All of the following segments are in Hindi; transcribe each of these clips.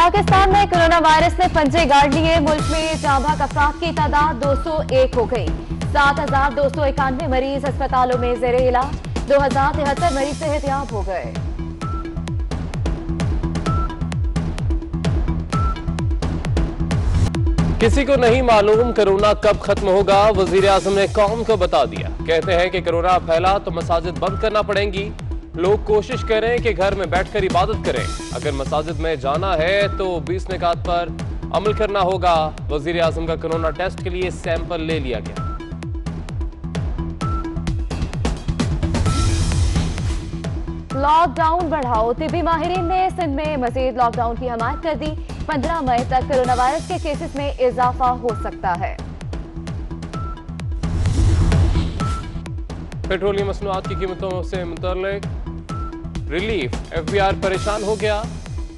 पाकिस्तान में कोरोना वायरस ने पंजे गाड़ लिए। मुल्क में जाँ बहक अफराद की तादाद 201 हो गई। 7,291 मरीज अस्पतालों में जेर इलाज, 2,073 मरीज सेहतयाब हो गए। किसी को नहीं मालूम कोरोना कब खत्म होगा, वजीर आजम ने कौम को बता दिया। कहते हैं कि कोरोना फैला तो मसाजिद बंद करना पड़ेंगी। लोग कोशिश करें कि घर में बैठकर इबादत करें। अगर मसाजिद में जाना है तो 20 निकात पर अमल करना होगा। वजीर आजम का कोरोना टेस्ट के लिए सैंपल ले लिया गया। लॉकडाउन बढ़ाओ, तिबी माहिरीन ने सिंध में मजीद लॉकडाउन की हमायत कर दी। 15 मई तक कोरोना वायरस के केसेस में इजाफा हो सकता है। पेट्रोलियम मसनूआत की कीमतों से मुतल्लिक रिलीफ, FBI परेशान हो गया।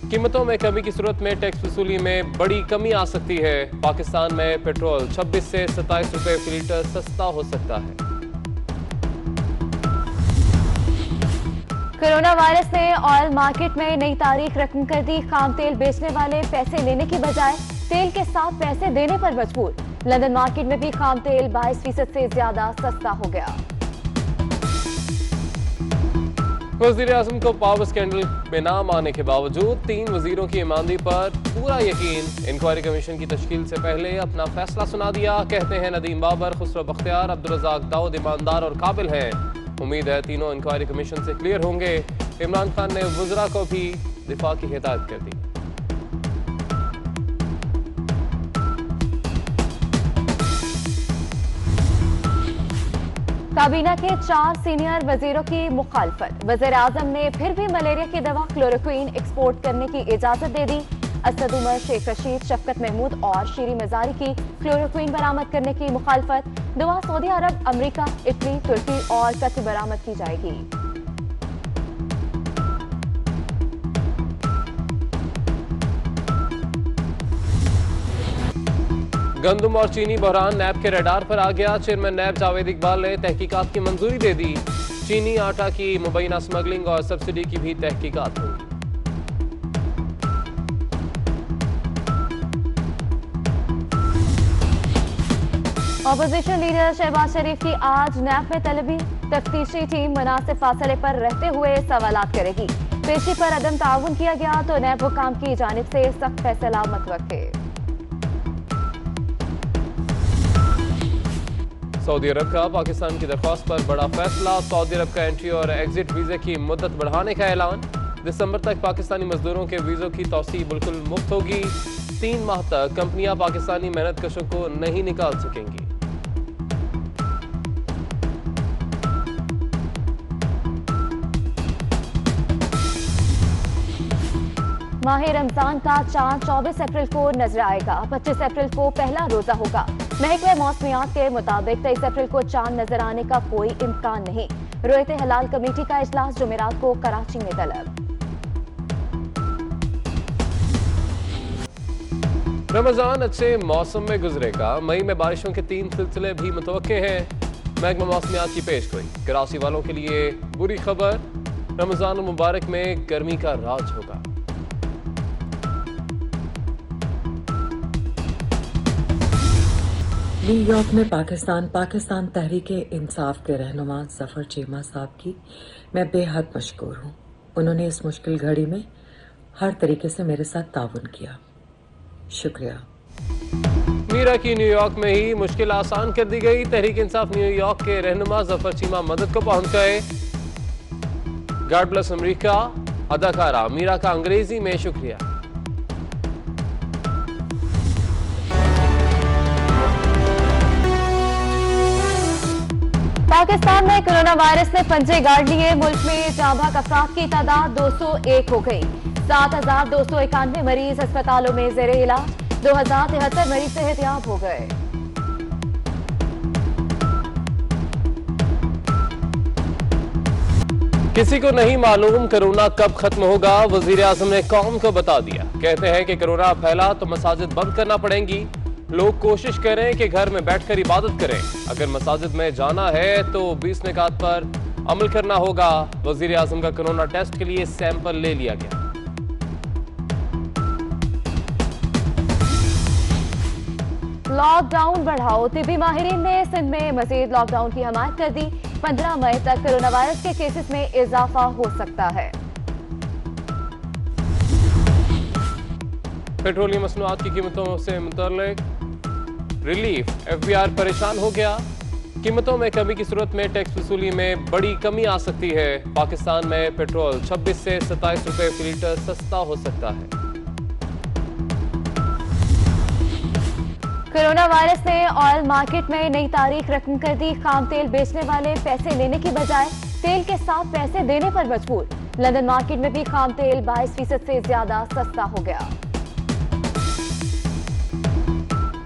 कीमतों में कमी की सूरत में टैक्स वसूली में बड़ी कमी आ सकती है। पाकिस्तान में पेट्रोल 26 से 27 रुपए फी लीटर सस्ता हो सकता है। कोरोना वायरस ने ऑयल मार्केट में नई तारीख रकम कर दी। खाम तेल बेचने वाले पैसे लेने की बजाय तेल के साथ पैसे देने पर मजबूर। लंदन मार्केट में भी खाम तेल 22% से ज्यादा सस्ता हो गया। वजीर आजम को पावर स्कैंडल में नाम आने के बावजूद 3 वजीरों की ईमानदारी पर पूरा यकीन। इंक्वायरी कमीशन की तश्कील से पहले अपना फैसला सुना दिया। कहते हैं नदीम बाबर, खुसरो बख्तियार, अब्दुल रज़ाक दाऊद ईमानदार और काबिल हैं। उम्मीद है तीनों इंक्वायरी कमीशन से क्लियर होंगे। इमरान खान ने वज़रा को भी दिफा की हिदायत कर दी। काबीना के 4 सीनियर वजीरों की मुखालफत। वजीर आजम ने फिर भी मलेरिया की दवा क्लोरोक्वीन एक्सपोर्ट करने की इजाजत दे दी। असद उमर, शेख रशीद, शफकत महमूद और शीरी मजारी की क्लोरोक्वीन बरामद करने की मुखालफत। दवा सऊदी अरब, अमरीका, इटली, तुर्की और कतर बरामद की जाएगी। गंदम और चीनी बहरान नैब के रडार पर आ गया। चेयरमैन नैब जावेद इकबाल ने तहकीकात की मंजूरी दे दी। चीनी आटा की मुबैना स्मगलिंग और सब्सिडी की भी तहकीकात होगी। ऑपोजिशन लीडर शहबाज शरीफ की आज नैब में तलबी। तफ्तीशी टीम मुनासिब फासले पर रहते हुए सवालात करेगी। पेशी पर अदम ताउन किया गया तो नैब हुकाम की जानिब से सख्त फैसला मतवक्के। सऊदी अरब का पाकिस्तान की दरख्वास्त पर बड़ा फैसला। सऊदी अरब का एंट्री और एग्जिट वीजे की मुद्दत बढ़ाने का ऐलान। दिसंबर तक पाकिस्तानी मजदूरों के वीजों की तौसी बिल्कुल मुफ्त होगी। 3 माह तक कंपनियां पाकिस्तानी मेहनत कशों को नहीं निकाल सकेंगी। माह रमजान का चांद 24 अप्रैल को नजर आएगा। 25 अप्रैल को पहला रोजा होगा। महकमे मौसमियात के मुताबिक 23 अप्रैल को चांद नजर आने का कोई इम्कान नहीं। रोयत हलाल कमेटी का इजलास जुमेरात को कराची में तलब। रमजान अच्छे मौसम में गुजरेगा। मई में बारिशों के 3 सिलसिले भी मुतवक्के हैं। महकमा मौसमियात की पेशगोई। कराची वालों के लिए बुरी खबर, रमजान मुबारक में गर्मी का राज होगा। न्यूयॉर्क में पाकिस्तान तहरीक इंसाफ के रहनुमा जफर चीमा साहब की मैं बेहद मशकूर हूँ। उन्होंने इस मुश्किल घड़ी में हर तरीके से मेरे साथ ताउन किया। शुक्रिया। मीरा की न्यूयॉर्क में ही मुश्किल आसान कर दी गई। तहरीक इंसाफ न्यूयॉर्क के रहनुमा जफर चीमा मदद को पहुंच गए। God bless America. अदाकारा मीरा का अंग्रेजी में शुक्रिया। पाकिस्तान में कोरोना वायरस ने पंजे गाड़ लिए। मुल्क में जाँ बहक अफराद की तादाद 201 हो गई। 7,291 मरीज अस्पतालों में जेर इलाज, 2,073 मरीज सेहतयाब हो गए। किसी को नहीं मालूम कोरोना कब खत्म होगा, वजीर आजम ने कौम को बता दिया। कहते हैं कि कोरोना फैला तो मसाजिद बंद करना पड़ेंगी। लोग कोशिश करें कि घर में बैठकर इबादत करें। अगर मसाजिद में जाना है तो 20 निकात पर अमल करना होगा। वजीर आजम का कोरोना टेस्ट के लिए सैंपल ले लिया गया। लॉकडाउन बढ़ाओ, तिब्बी माहिरीन ने सिंध में मजीद लॉकडाउन की हमायत कर दी। 15 मई तक कोरोना वायरस के केसेस में इजाफा हो सकता है। पेट्रोलियम मसनूआत की कीमतों से मुतल्लिक रिलीफ, FBI परेशान हो गया। कीमतों में कमी की सूरत में टैक्स वसूली में बड़ी कमी आ सकती है। पाकिस्तान में पेट्रोल 26 से 27 रुपए फी लीटर सस्ता हो सकता है। कोरोना वायरस ने ऑयल मार्केट में नई तारीख रकम कर दी। खाम तेल बेचने वाले पैसे लेने की बजाय तेल के साथ पैसे देने पर मजबूर। लंदन मार्केट में भी खाम तेल 22% से ज्यादा सस्ता हो गया।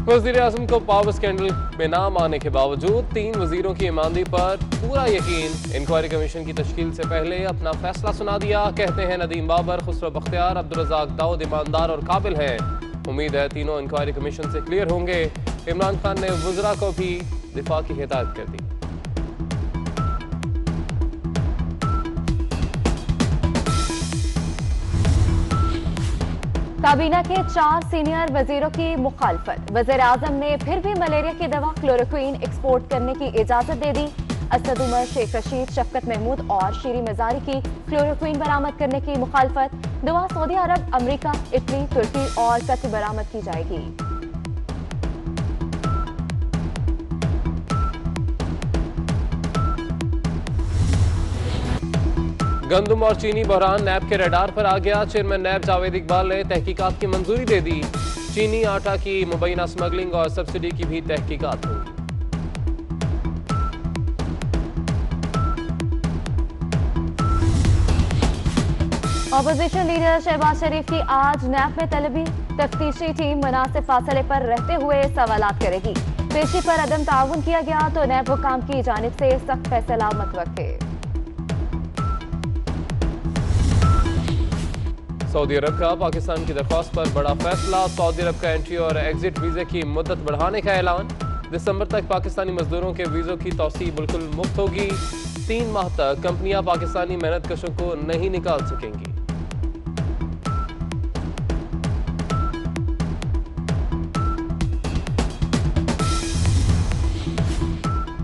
वज़ीर आज़म को पावर स्कैंडल में नाम आने के बावजूद 3 वजीरों की ईमानदारी पर पूरा यकीन। इंक्वायरी कमीशन की तश्कील से पहले अपना फैसला सुना दिया। कहते हैं नदीम बाबर, खुसरो बख्तियार, अब्दुल रज़ाक दाऊद ईमानदार और काबिल हैं। उम्मीद है तीनों इंक्वायरी कमीशन से क्लियर होंगे। इमरान खान ने वज़रा को भी दिफा की हिदायत कर दी। काबीना के 4 सीनियर वजीरों की मुखालफत। वज़ीर आज़म ने फिर भी मलेरिया की दवा क्लोरोक्वीन एक्सपोर्ट करने की इजाजत दे दी। असद उमर, शेख रशीद, शफकत महमूद और शीरी मजारी की क्लोरोक्वीन बरामद करने की मुखालफत। दवा सऊदी अरब, अमेरिका, इटली, तुर्की और कतर बरामद की जाएगी। गंदम और चीनी बहरान नैब के रडार पर आ गया। चेयरमैन नैब जावेद इकबाल ने तहकीकात की मंजूरी दे दी। चीनी आटा की मुबैना स्मगलिंग और सब्सिडी की भी तहकीकात होगी। ऑपोजिशन लीडर शहबाज शरीफ की आज नैब में तलबी। तफ्तीशी टीम मुनासिब फासले पर रहते हुए सवालात करेगी। पेशी पर अदम ताउन किया गया तो नैब हुकाम की जानिब से सख्त फैसला मुतवक्के। सऊदी अरब का पाकिस्तान की दरख्वास्त पर बड़ा फैसला। सऊदी अरब का एंट्री और एग्जिट वीजे की मुद्दत बढ़ाने का ऐलान। दिसंबर तक पाकिस्तानी मजदूरों के वीजों की तौसी बिल्कुल मुफ्त होगी। 3 माह तक कंपनियां पाकिस्तानी मेहनतकशों को नहीं निकाल सकेंगी।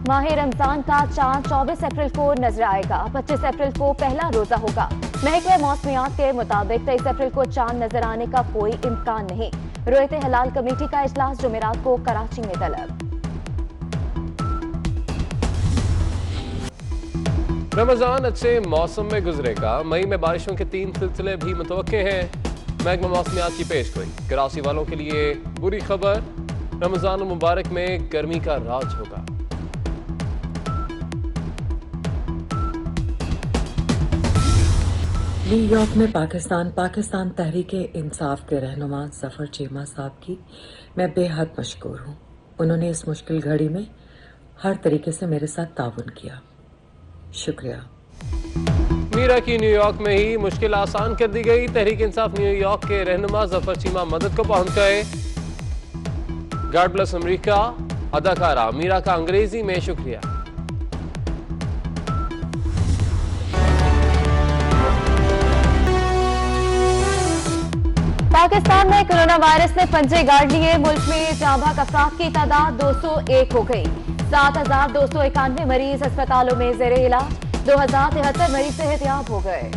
माह रमजान का चांद 24 अप्रैल को नजर आएगा। 25 अप्रैल को पहला रोजा होगा। महकमे मौसमियात के मुताबिक 23 अप्रैल को चांद नजर आने का कोई इम्कान नहीं। रोयत हलाल कमेटी का इजलास जुमेरात को कराची में तलब। रमजान अच्छे मौसम में गुजरेगा। मई में बारिशों के 3 सिलसिले भी मुतवक्के हैं। महकमा मौसमियात की पेशगोई। कराची वालों के लिए बुरी खबर, रमजान मुबारक में गर्मी का राज होगा। न्यूयॉर्क में पाकिस्तान तहरीक इंसाफ के रहनुमा जफर चीमा साहब की मैं बेहद मशकूर हूँ। उन्होंने इस मुश्किल घड़ी में हर तरीके से मेरे साथ ताउन किया। शुक्रिया। मीरा की न्यूयॉर्क में ही मुश्किल आसान कर दी गई। तहरीक इंसाफ न्यूयॉर्क के रहनुमा जफर चीमा मदद को पहुंच गए। God bless America. अदाकारा मीरा का अंग्रेजी में शुक्रिया। पाकिस्तान में कोरोना वायरस ने पंजे गाड़ लिए। मुल्क में जांबाक अफराद की तादाद 201 हो गई। 7,291 मरीज अस्पतालों में जेरे इलाज। 2,073 मरीज सेहतयाब हो गए।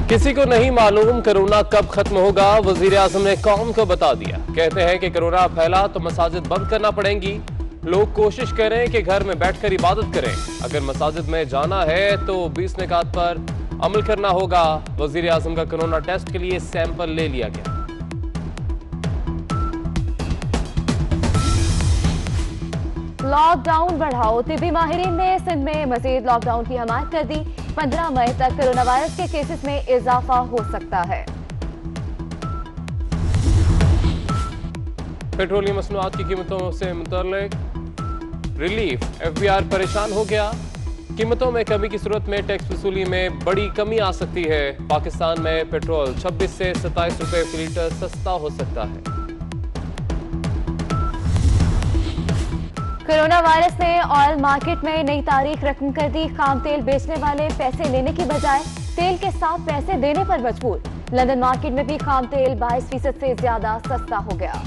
किसी को नहीं मालूम कोरोना कब खत्म होगा। वजीर आजम ने कौम को बता दिया। कहते हैं कि कोरोना फैला तो मसाजिद बंद करना पड़ेंगी। लोग कोशिश करें कि घर में बैठकर इबादत करें। अगर मसाजिद में जाना है तो 20 निकात पर अमल करना होगा। वजीर आजम का कोरोना टेस्ट के लिए सैंपल ले लिया गया। लॉकडाउन बढ़ाओ, तिब्बी माहिरीन ने सिंध में मजीद लॉकडाउन की हमायत कर दी। 15 मई तक कोरोना वायरस के केसेस में इजाफा हो सकता है। पेट्रोलियम मसनूआत की कीमतों से मुतल्लिक रिलीफ, FBI परेशान हो गया। कीमतों में कमी की सूरत में टैक्स वसूली में बड़ी कमी आ सकती है। पाकिस्तान में पेट्रोल 26 से 27 रुपए फी लीटर सस्ता हो सकता है। कोरोना वायरस ने ऑयल मार्केट में नई तारीख रकम कर दी। खाम तेल बेचने वाले पैसे लेने की बजाय तेल के साथ पैसे देने पर मजबूर। लंदन मार्केट में भी खाम तेल 22% से ज्यादा सस्ता हो गया।